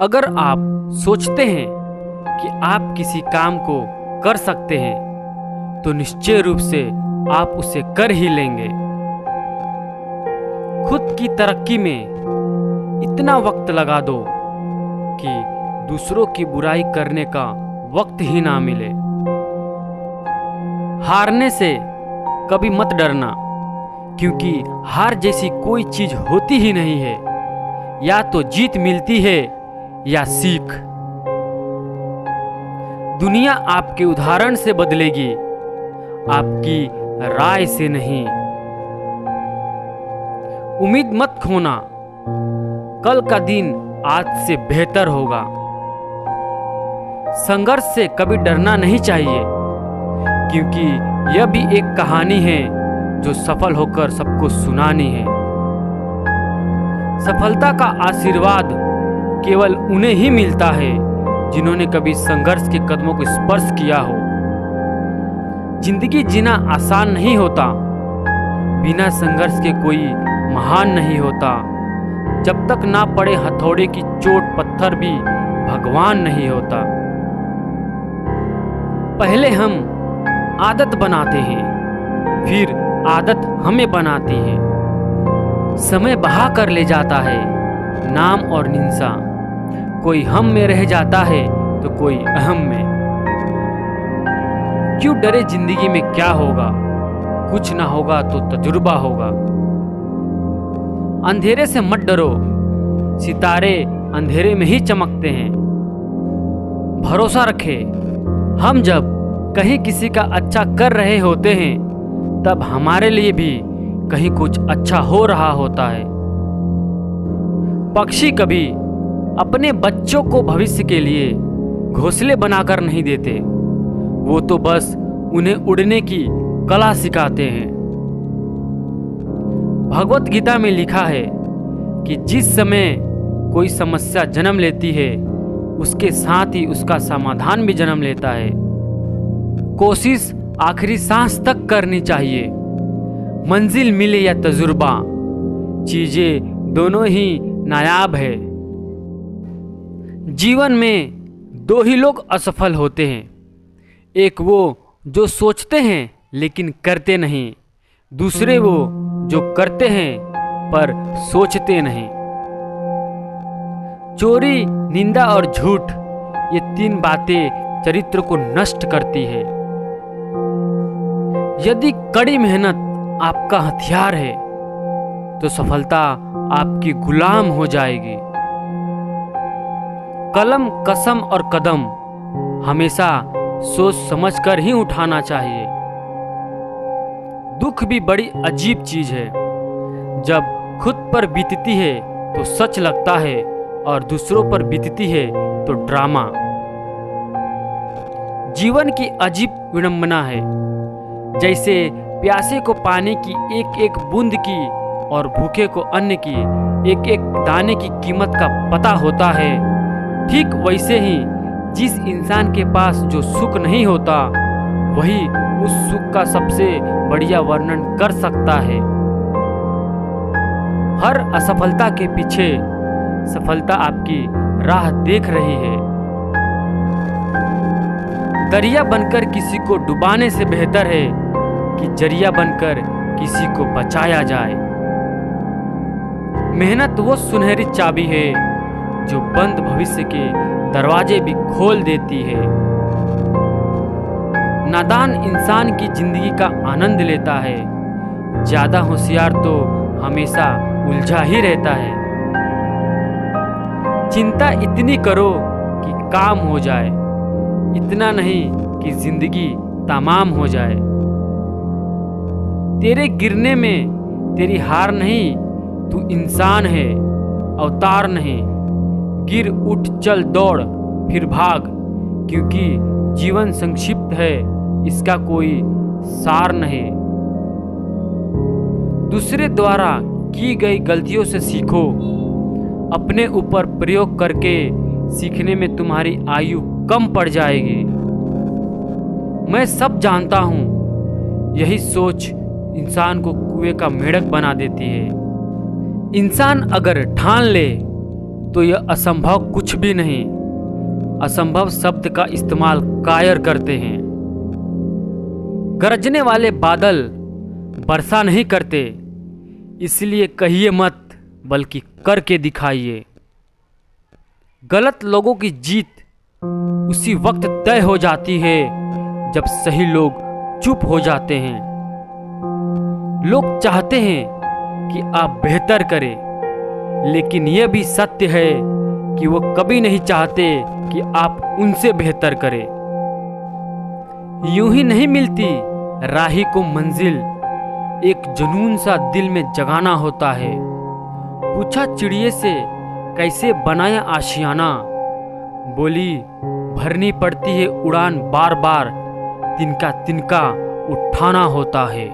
अगर आप सोचते हैं कि आप किसी काम को कर सकते हैं तो निश्चय रूप से आप उसे कर ही लेंगे। खुद की तरक्की में इतना वक्त लगा दो कि दूसरों की बुराई करने का वक्त ही ना मिले। हारने से कभी मत डरना, क्योंकि हार जैसी कोई चीज होती ही नहीं है। या तो जीत मिलती है या सीख। दुनिया आपके उदाहरण से बदलेगी, आपकी राय से नहीं। उम्मीद मत खोना, कल का दिन आज से बेहतर होगा। संघर्ष से कभी डरना नहीं चाहिए, क्योंकि यह भी एक कहानी है जो सफल होकर सबको सुनानी है। सफलता का आशीर्वाद केवल उन्हें ही मिलता है जिन्होंने कभी संघर्ष के कदमों को स्पर्श किया हो। जिंदगी जीना आसान नहीं होता, बिना संघर्ष के कोई महान नहीं होता। जब तक ना पड़े हथौड़े की चोट, पत्थर भी भगवान नहीं होता। पहले हम आदत बनाते हैं, फिर आदत हमें बनाती है। समय बहा कर ले जाता है नाम और निंसा। कोई हम में रह जाता है तो कोई अहम में। क्यों डरे जिंदगी में क्या होगा, कुछ ना होगा तो तजुर्बा होगा। अंधेरे से मत डरो, सितारे अंधेरे में ही चमकते हैं। भरोसा रखे, हम जब कहीं किसी का अच्छा कर रहे होते हैं तब हमारे लिए भी कहीं कुछ अच्छा हो रहा होता है। पक्षी कभी अपने बच्चों को भविष्य के लिए घोंसले बनाकर नहीं देते, वो तो बस उन्हें उड़ने की कला सिखाते हैं। भगवत गीता में लिखा है कि जिस समय कोई समस्या जन्म लेती है, उसके साथ ही उसका समाधान भी जन्म लेता है। कोशिश आखिरी सांस तक करनी चाहिए। मंजिल मिले या तजुर्बा, चीजें दोनों ही नायाब है। जीवन में दो ही लोग असफल होते हैं, एक वो जो सोचते हैं लेकिन करते नहीं, दूसरे वो जो करते हैं पर सोचते नहीं। चोरी, निंदा और झूठ, ये तीन बातें चरित्र को नष्ट करती है। यदि कड़ी मेहनत आपका हथियार है तो सफलता आपकी गुलाम हो जाएगी। कलम, कसम और कदम हमेशा सोच समझकर ही उठाना चाहिए। दुख भी बड़ी अजीब चीज है। जब खुद पर बीतती है तो सच लगता है और दूसरों पर बीतती है तो ड्रामा। जीवन की अजीब विडंबना है। जैसे प्यासे को पानी की एक एक बूंद की और भूखे को अन्न की एक एक दाने की कीमत का पता होता है, ठीक वैसे ही जिस इंसान के पास जो सुख नहीं होता, वही उस सुख का सबसे बढ़िया वर्णन कर सकता है। हर असफलता के पीछे सफलता आपकी राह देख रही है। दरिया बनकर किसी को डुबाने से बेहतर है कि जरिया बनकर किसी को बचाया जाए। मेहनत वो सुनहरी चाबी है जो बंद भविष्य के दरवाजे भी खोल देती है। नादान इंसान की जिंदगी का आनंद लेता है, ज्यादा होशियार तो हमेशा उलझा ही रहता है। चिंता इतनी करो कि काम हो जाए, इतना नहीं कि जिंदगी तमाम हो जाए। तेरे गिरने में तेरी हार नहीं, तू इंसान है, अवतार नहीं। गिर उठ चल दौड़ फिर भाग, क्योंकि जीवन संक्षिप्त है, इसका कोई सार नहीं। दूसरे द्वारा की गई गलतियों से सीखो, अपने ऊपर प्रयोग करके सीखने में तुम्हारी आयु कम पड़ जाएगी। मैं सब जानता हूँ, यही सोच इंसान को कुएं का मेढ़क बना देती है। इंसान अगर ठान ले तो यह असंभव कुछ भी नहीं। असंभव शब्द का इस्तेमाल कायर करते हैं। गरजने वाले बादल वर्षा नहीं करते, इसलिए कहिए मत, बल्कि करके दिखाइए। गलत लोगों की जीत उसी वक्त तय हो जाती है जब सही लोग चुप हो जाते हैं। लोग चाहते हैं कि आप बेहतर करें, लेकिन यह भी सत्य है कि वो कभी नहीं चाहते कि आप उनसे बेहतर करें। यूं ही नहीं मिलती राही को मंजिल, एक जुनून सा दिल में जगाना होता है। पूछा चिड़िए से कैसे बनाया आशियाना, बोली भरनी पड़ती है उड़ान बार बार, तिनका तिनका उठाना होता है।